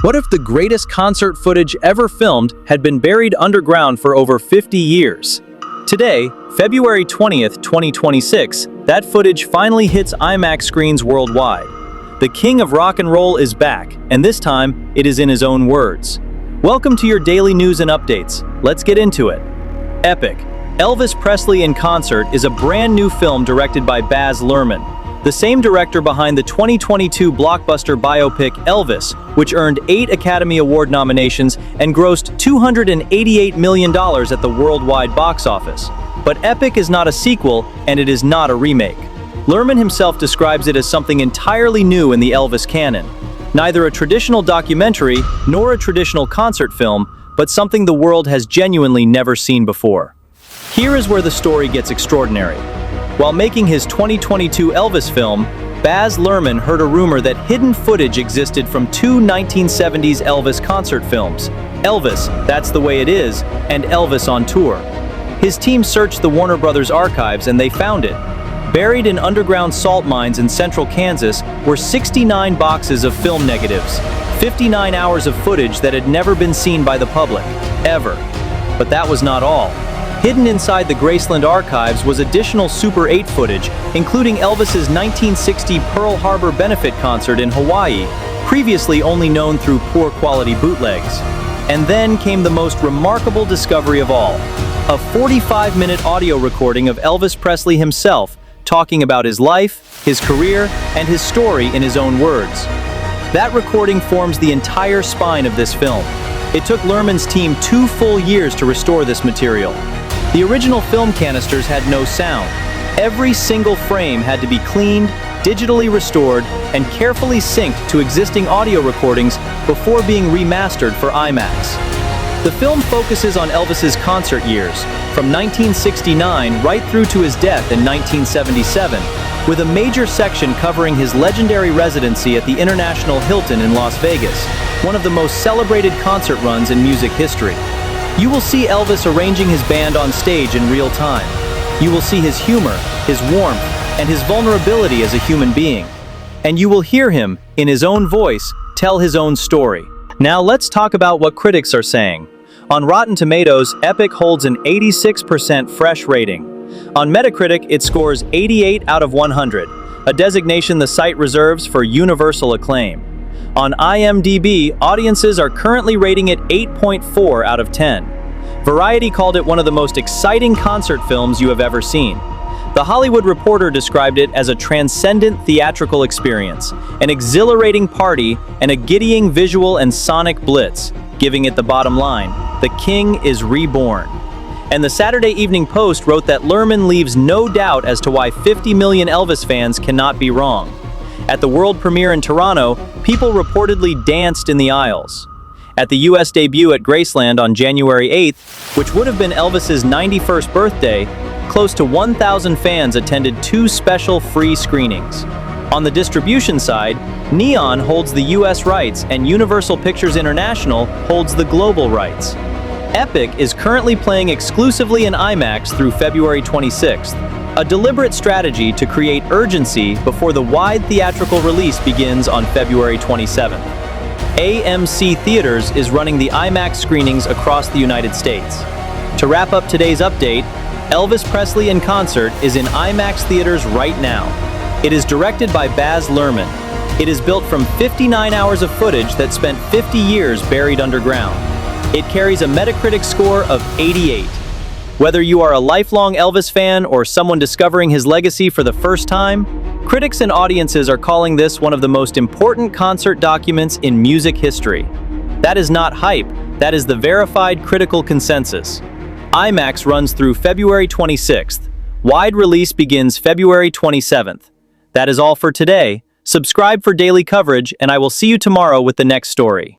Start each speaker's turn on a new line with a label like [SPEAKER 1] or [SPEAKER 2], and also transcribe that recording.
[SPEAKER 1] What if the greatest concert footage ever filmed had been buried underground for over 50 years? Today, February 20th, 2026, that footage finally hits IMAX screens worldwide. The king of rock and roll is back, and this time, it is in his own words. Welcome to your daily news and updates. Let's get into it. EPiC Elvis Presley in Concert is a brand new film directed by Baz Luhrmann, the same director behind the 2022 blockbuster biopic Elvis, which earned 8 Academy Award nominations and grossed $288 million at the worldwide box office. But EPiC is not a sequel, and it is not a remake. Luhrmann himself describes it as something entirely new in the Elvis canon. Neither a traditional documentary nor a traditional concert film, but something the world has genuinely never seen before. Here is where the story gets extraordinary. While making his 2022 Elvis film, Baz Luhrmann heard a rumor that hidden footage existed from two 1970s Elvis concert films, Elvis, That's the Way It Is, and Elvis on Tour. His team searched the Warner Brothers archives and they found it. Buried in underground salt mines in central Kansas were 69 boxes of film negatives, 59 hours of footage that had never been seen by the public, ever. But that was not all. Hidden inside the Graceland archives was additional Super 8 footage, including Elvis's 1960 Pearl Harbor benefit concert in Hawaii, previously only known through poor quality bootlegs. And then came the most remarkable discovery of all, a 45-minute audio recording of Elvis Presley himself, talking about his life, his career, and his story in his own words. That recording forms the entire spine of this film. It took Luhrmann's team 2 full years to restore this material. The original film canisters had no sound. Every single frame had to be cleaned, digitally restored, and carefully synced to existing audio recordings before being remastered for IMAX. The film focuses on Elvis's concert years, from 1969 right through to his death in 1977, with a major section covering his legendary residency at the International Hilton in Las Vegas, one of the most celebrated concert runs in music history. You will see Elvis arranging his band on stage in real time. You will see his humor, his warmth, and his vulnerability as a human being. And you will hear him, in his own voice, tell his own story. Now let's talk about what critics are saying. On Rotten Tomatoes, EPiC holds an 86% fresh rating. On Metacritic, it scores 88 out of 100, a designation the site reserves for universal acclaim. On IMDb, audiences are currently rating it 8.4 out of 10. Variety called it one of the most exciting concert films you have ever seen. The Hollywood Reporter described it as a transcendent theatrical experience, an exhilarating party, and a giddying visual and sonic blitz, giving it the bottom line: the king is reborn. And the Saturday Evening Post wrote that Luhrmann leaves no doubt as to why 50 million Elvis fans cannot be wrong. At the world premiere in Toronto, people reportedly danced in the aisles. At the US debut at Graceland on January 8th, which would have been Elvis's 91st birthday, close to 1,000 fans attended 2 special free screenings. On the distribution side, Neon holds the US rights and Universal Pictures International holds the global rights. EPiC is currently playing exclusively in IMAX through February 26th, a deliberate strategy to create urgency before the wide theatrical release begins on February 27th. AMC Theaters is running the IMAX screenings across the United States. To wrap up today's update, Elvis Presley in Concert is in IMAX theaters right now. It is directed by Baz Luhrmann. It is built from 59 hours of footage that spent 50 years buried underground. It carries a Metacritic score of 88. Whether you are a lifelong Elvis fan or someone discovering his legacy for the first time, critics and audiences are calling this one of the most important concert documents in music history. That is not hype, that is the verified critical consensus. IMAX runs through February 26th. Wide release begins February 27th. That is all for today. Subscribe for daily coverage, and I will see you tomorrow with the next story.